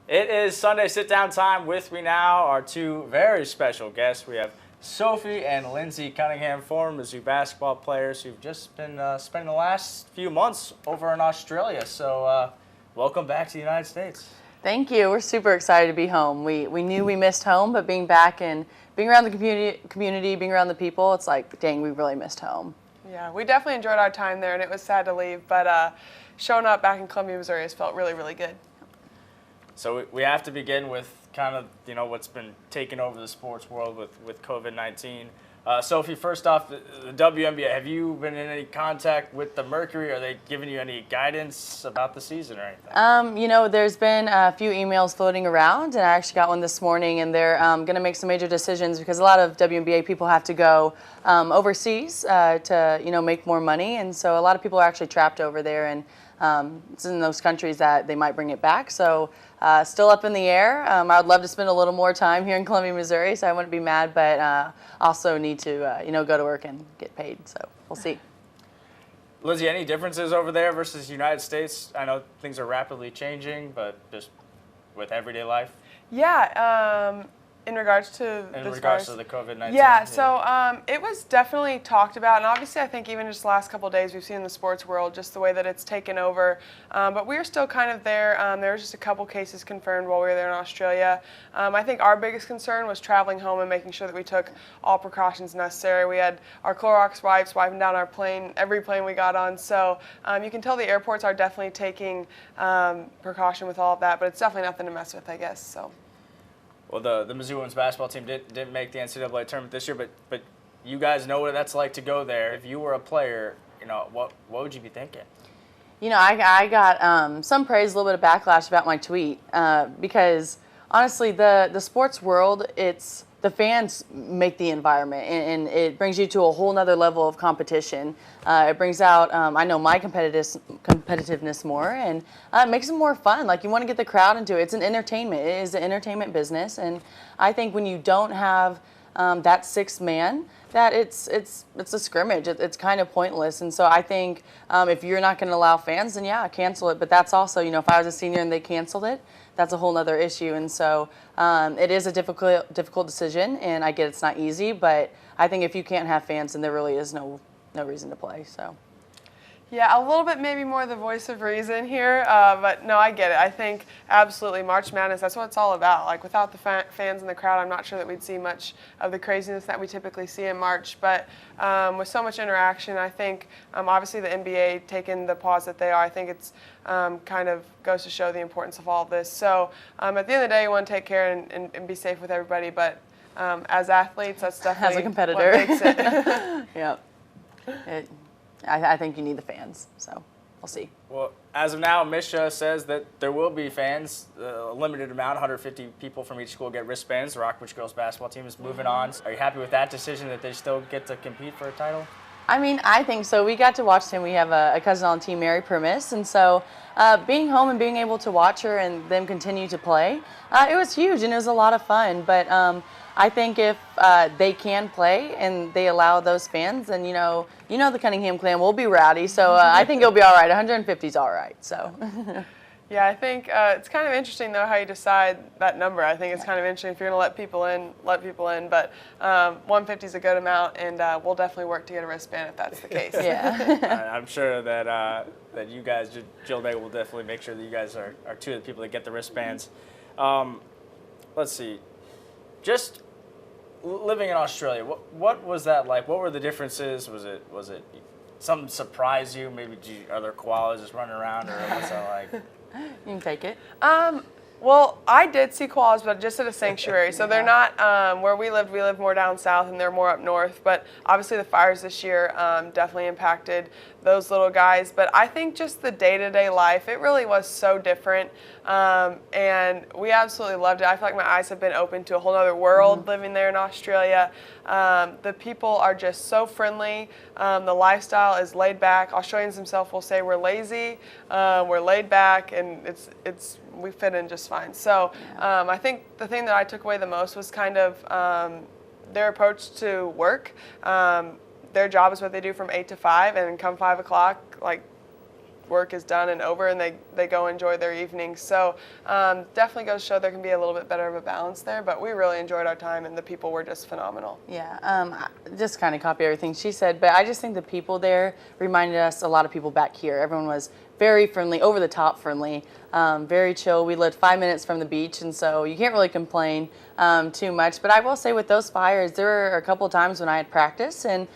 It is Sunday sit-down time. With me now are two very special guests. We have Sophie and Lindsay Cunningham, former Mizzou basketball players who've just been spending the last few months over in Australia. So welcome back to the United States. Thank you. We're super excited to be home. We knew we missed home, but being back and being around the community, being around the people, it's like, dang, we really missed home. Yeah, we definitely enjoyed our time there, and it was sad to leave, but showing up back in Columbia, Missouri has felt really, really good. So we have to begin with kind of, what's been taking over the sports world with COVID-19. Sophie, first off, the WNBA, have you been in any contact with the Mercury? Are they giving you any guidance about the season or anything? There's been a few emails floating around, and I actually got one this morning, and they're going to make some major decisions because a lot of WNBA people have to go overseas to, make more money, and so a lot of people are actually trapped over there, and it's in those countries that they might bring it back. So still up in the air. I would love to spend a little more time here in Columbia, Missouri, so I wouldn't be mad, but also need to, go to work and get paid. So we'll see. Lindsay, any differences over there versus the United States? I know things are rapidly changing, but just with everyday life? Yeah, in regards to the COVID-19? Yeah, so it was definitely talked about, and obviously I think even just the last couple of days we've seen in the sports world just the way that it's taken over, but we are still kind of there. There was just a couple cases confirmed while we were there in Australia. I think our biggest concern was traveling home and making sure that we took all precautions necessary. We had our Clorox wipes wiping down our plane, every plane we got on, so you can tell the airports are definitely taking precaution with all of that, but it's definitely nothing to mess with, I guess. So. Well, the Mizzou women's basketball team didn't make the NCAA tournament this year, but you guys know what that's like to go there. If you were a player, what would you be thinking? I got some praise, a little bit of backlash about my tweet because honestly, the sports world, it's the fans make the environment, and it brings you to a whole nother level of competition. It brings out, I know, my competitiveness more, and it makes it more fun. Like, you want to get the crowd into it. It's an entertainment. It is an entertainment business, and I think when you don't have that sixth man, that it's a scrimmage. It's kind of pointless. And so I think if you're not going to allow fans, then yeah, cancel it. But that's also, if I was a senior and they canceled it, that's a whole other issue. And so it is a difficult decision, and I get it's not easy, but I think if you can't have fans, then there really is no reason to play. So. Yeah, a little bit maybe more the voice of reason here, but no, I get it. I think absolutely March Madness, that's what it's all about. Like, without the fans in the crowd, I'm not sure that we'd see much of the craziness that we typically see in March. But with so much interaction, I think obviously the NBA taking the pause that they are, I think it's kind of goes to show the importance of all of this. So at the end of the day, you want to take care and be safe with everybody, but as athletes, that's definitely as a competitor, what makes it. Yeah. I think you need the fans, so we'll see. Well, as of now, Misha says that there will be fans, a limited amount, 150 people from each school get wristbands. The Rockbridge girls basketball team is moving on. Are you happy with that decision, that they still get to compete for a title? I mean, I think so. We got to watch him. We have a cousin on team, Mary Permis, and so being home and being able to watch her and them continue to play, it was huge and it was a lot of fun. But I think if they can play and they allow those fans, then the Cunningham clan will be rowdy. So I think it'll be all right. 150 is all right. So. Yeah, I think it's kind of interesting, though, how you decide that number. I think it's kind of interesting. If you're going to let people in, let people in. But 150 is a good amount, and we'll definitely work to get a wristband if that's the case. Yeah. I'm sure that you guys, Jill May, will definitely make sure that you guys are two of the people that get the wristbands. Let's see. Just living in Australia, what was that like? What were the differences? Was it something surprise you? Maybe are there koalas just running around, or what's that like? You can take it. Well, I did see koalas, but just at a sanctuary. So they're not where we lived. We live more down south, and they're more up north. But obviously the fires this year definitely impacted those little guys. But I think just the day-to-day life, it really was so different. And we absolutely loved it. I feel like my eyes have been opened to a whole other world living there in Australia. The people are just so friendly. The lifestyle is laid back. Australians themselves will say we're lazy, we're laid back, and we fit in just fine. So I think the thing that I took away the most was kind of their approach to work. Their job is what they do from 8 to 5, and come 5 o'clock, like work is done and over, and they go enjoy their evenings. So definitely goes to show there can be a little bit better of a balance there, but we really enjoyed our time, and the people were just phenomenal. Yeah, just kind of copy everything she said, but I just think the people there reminded us a lot of people back here. Everyone was very friendly, over the top friendly, very chill. We lived 5 minutes from the beach, and so you can't really complain too much. But I will say with those fires, there were a couple of times when I had practice, and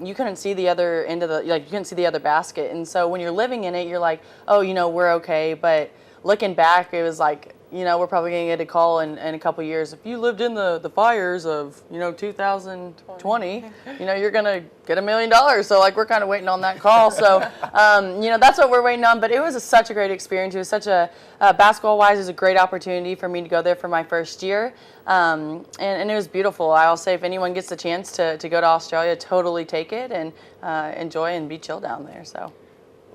you couldn't see the other end of the, like you couldn't see the other basket. And so when you're living in it, you're like, oh, we're okay. But looking back, it was like, we're probably going to get a call in a couple of years. If you lived in the fires of, 2020, you're going to get $1 million. So, we're kind of waiting on that call. So, that's what we're waiting on. But it was such a great experience. It was such basketball-wise, it was a great opportunity for me to go there for my first year. And it was beautiful. I'll say if anyone gets the chance to go to Australia, totally take it and enjoy and be chill down there. So.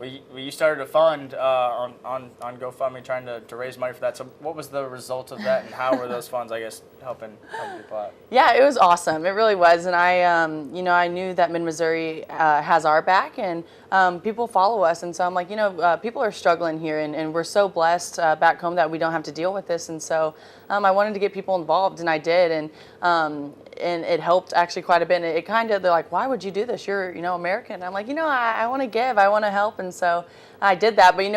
Well, you started a fund on GoFundMe trying to raise money for that. So what was the result of that, and how were those funds, I guess, helping people out? Yeah, it was awesome. It really was. And I knew that Mid-Missouri has our back, and people follow us. And so I'm like, people are struggling here, and we're so blessed back home that we don't have to deal with this. And so I wanted to get people involved, and I did. And it helped actually quite a bit. And they're like, why would you do this? You're, American. And I'm like, I want to give. I want to help. And so I did that. But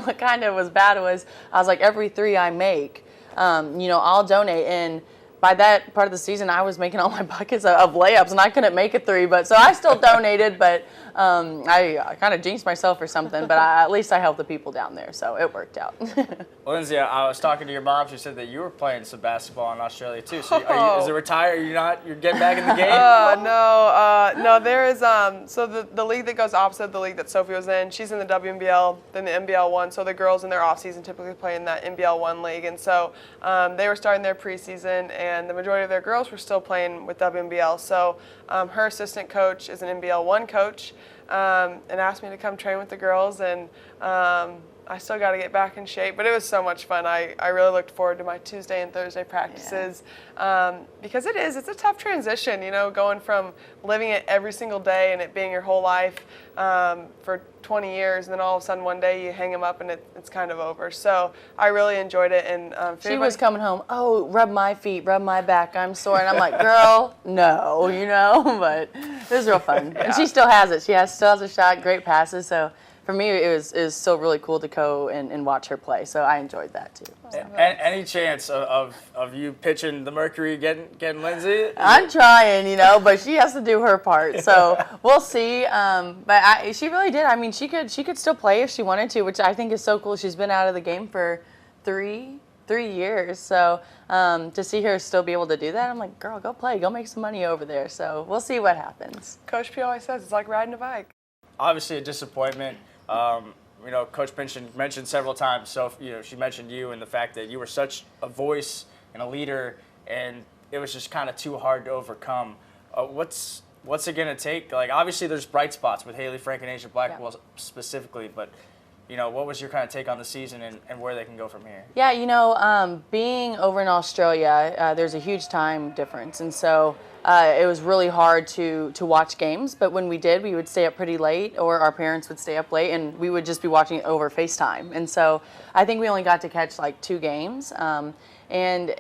what kind of was bad was I was like, every 3 I make, I'll donate. And by that part of the season, I was making all my buckets of layups, and I couldn't make a 3. But so I still donated, but I kind of jinxed myself or something. But at least I helped the people down there, so it worked out. Well, Lindsay, I was talking to your mom. She said that you were playing some basketball in Australia too. So is it retired? Are you not? You're getting back in the game? No. There is so the league that goes opposite the league that Sophie was in. She's in the WNBL, then the NBL 1. So the girls in their off season typically play in that NBL 1 league, and so they were starting their preseason, and the majority of their girls were still playing with WNBL. So her assistant coach is an NBL 1 coach, and asked me to come train with the girls, and I still got to get back in shape, but it was so much fun. I really looked forward to my Tuesday and Thursday practices because it's a tough transition, going from living it every single day and it being your whole life for 20 years, and then all of a sudden one day you hang them up and it's kind of over. So I really enjoyed it. And she was coming home, rub my feet, rub my back, I'm sore. And I'm like, girl, no, but it was real fun. Yeah. And she still has it. She still has a shot, great passes. So for me, it was still really cool to go and watch her play. So I enjoyed that too. Any chance of you pitching the Mercury getting Lindsay? I'm trying, but she has to do her part. So we'll see. But she really did. I mean, she could still play if she wanted to, which I think is so cool. She's been out of the game for three years. So to see her still be able to do that, I'm like, girl, go play. Go make some money over there. So we'll see what happens. Coach P always says it's like riding a bike. Obviously a disappointment. Coach mentioned several times, so she mentioned you and the fact that you were such a voice and a leader, and it was just kind of too hard to overcome. What's it going to take? Obviously there's bright spots with Haley Frank and Asia Blackwell specifically, but what was your kind of take on the season and where they can go from here? Yeah, being over in Australia, there's a huge time difference, and so it was really hard to watch games. But when we did, we would stay up pretty late, or our parents would stay up late, and we would just be watching it over FaceTime. And so I think we only got to catch 2 games, and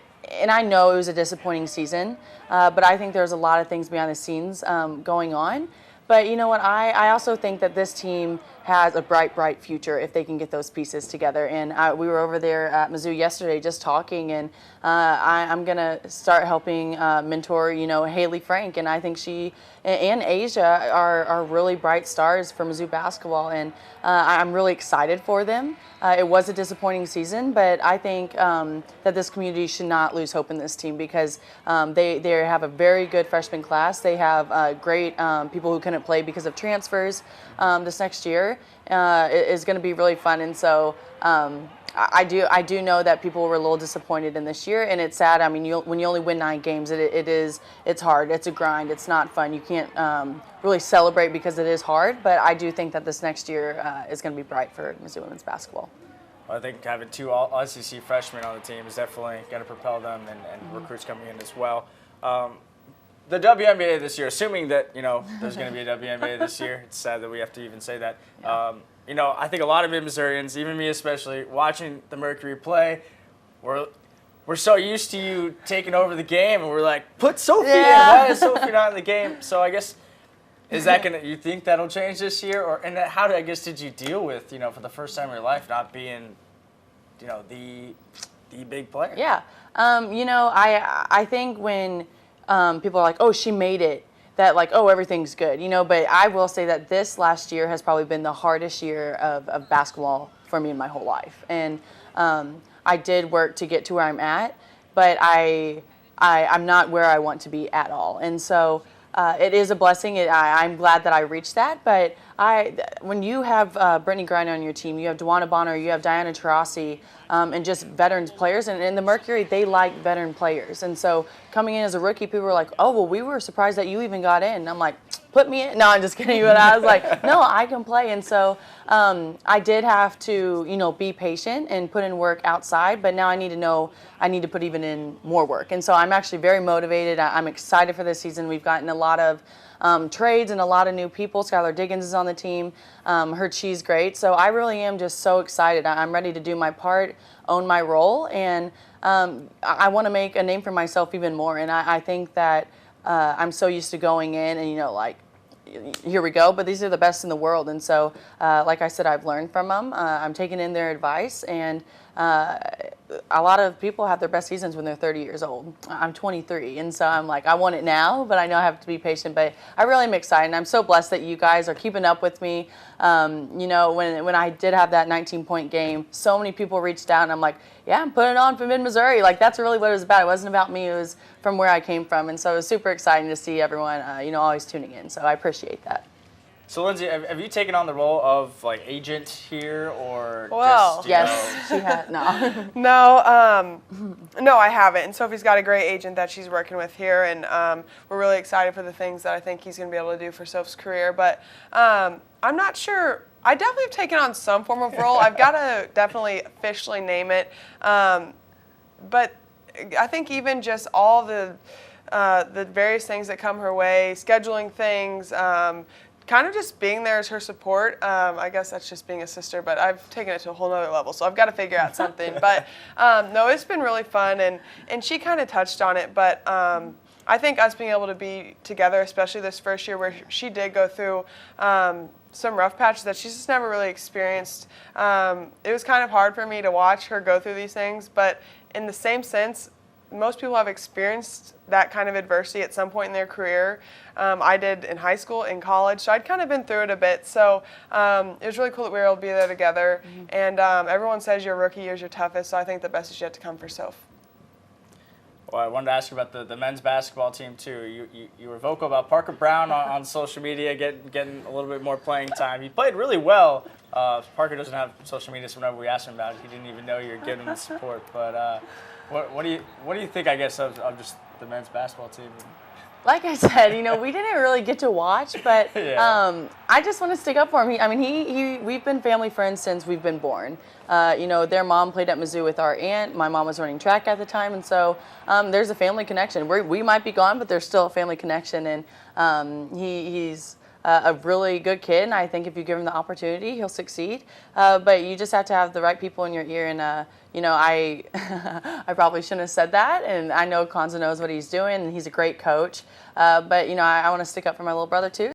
I know it was a disappointing season, but I think there's a lot of things behind the scenes going on. But you know what? I also think that this team has a bright future if they can get those pieces together. And we were over there at Mizzou yesterday just talking, and I'm going to start helping mentor, Haley Frank. And I think she and Asia are really bright stars for Mizzou basketball, and I'm really excited for them. It was a disappointing season, but I think that this community should not lose hope in this team because they have a very good freshman class. They have great people who couldn't play because of transfers this next year. Is going to be really fun, and so I do know that people were a little disappointed in this year, and it's sad. I mean, when you only win 9 games, it's hard. It's a grind. It's not fun. You can't really celebrate because it is hard. But I do think that this next year is going to be bright for Mizzou women's basketball. Well, I think having 2 all-SEC freshmen on the team is definitely going to propel them, and recruits coming in as well. The WNBA this year, assuming that there's going to be a WNBA this year, it's sad that we have to even say that. you know, I think a lot of Mid-Missourians, even me especially, watching the Mercury play, we're so used to you taking over the game, and we're like, put Sophie in. Why is Sophie not in the game? So I guess, is that you think that'll change this year? And how did you deal with, you know, for the first time in your life, not being, you know, the big player? Yeah. You know, I think when people are like, oh, she made it, that like, oh, everything's good, you know, but I will say that this last year has probably been the hardest year of basketball for me in my whole life. And I did work to get to where I'm at, but I'm not where I want to be at all. And so it is a blessing. I'm glad that I reached that. But when you have Brittany Griner on your team, you have DeWanna Bonner, you have Diana Taurasi, and just veterans players. And in the Mercury, they like veteran players. And so coming in as a rookie, people were like, oh, well, we were surprised that you even got in. And I'm like, put me in. No, I'm just kidding. But I was like, no, I can play. And so I did have to, you know, be patient and put in work outside. But now I need to know I need to put even in more work. And so I'm actually very motivated. I'm excited for this season. We've gotten a lot of trades and a lot of new people. Skylar Diggins is on the team. She's great. So I really am just so excited. I'm ready to do my part, own my role, and I want to make a name for myself even more. And I think that I'm so used to going in and, you know, like, here we go, but these are the best in the world. And so, like I said, I've learned from them. I'm taking in their advice, and a lot of people have their best seasons when they're 30 years old. I'm 23, and so I'm like, I want it now, but I know I have to be patient. But I really am excited, and I'm so blessed that you guys are keeping up with me. You know, when I did have that 19-point game, so many people reached out, and I'm like, yeah, I'm putting it on for Mid-Missouri. Like, that's really what it was about. It wasn't about me. It was from where I came from, and so it was super exciting to see everyone, you know, always tuning in. So I appreciate that. So, Lindsay, have you taken on the role of, like, agent here, or Well, just, Yes, she had. No. No, I haven't. And Sophie's got a great agent that she's working with here, and we're really excited for the things that I think he's going to be able to do for Soph's career. But I'm not sure. I definitely have taken on some form of role. I've got to definitely officially name it. But I think even just all the various things that come her way, scheduling things, kind of just being there as her support. I guess that's just being a sister, but I've taken it to a whole nother level, so I've got to figure out something. But no, it's been really fun, and she kind of touched on it, but I think us being able to be together, especially this first year where she did go through some rough patches that she's just never really experienced. It was kind of hard for me to watch her go through these things, but in the same sense, most people have experienced that kind of adversity at some point in their career. I did in high school, in college, so I'd kind of been through it a bit. So it was really cool that we were able to be there together. Mm-hmm. And everyone says your rookie year is your toughest, so I think the best is yet to come for Soph. Well, I wanted to ask you about the men's basketball team, too. You were vocal about Parker Brown on social media, getting a little bit more playing time. He played really well. Parker doesn't have social media, so whenever we asked him about it, he didn't even know you were giving him the support. But what do you think, I guess, of just the men's basketball team? Like I said, you know, we didn't really get to watch, but Yeah. I just want to stick up for him. We've been family friends since we've been born. You know, their mom played at Mizzou with our aunt. My mom was running track at the time, and so there's a family connection. We might be gone, but there's still a family connection, and he's a really good kid, and I think if you give him the opportunity, he'll succeed. But you just have to have the right people in your ear, and you know, I probably shouldn't have said that, and I know Konza knows what he's doing, and he's a great coach. But you know, I want to stick up for my little brother too.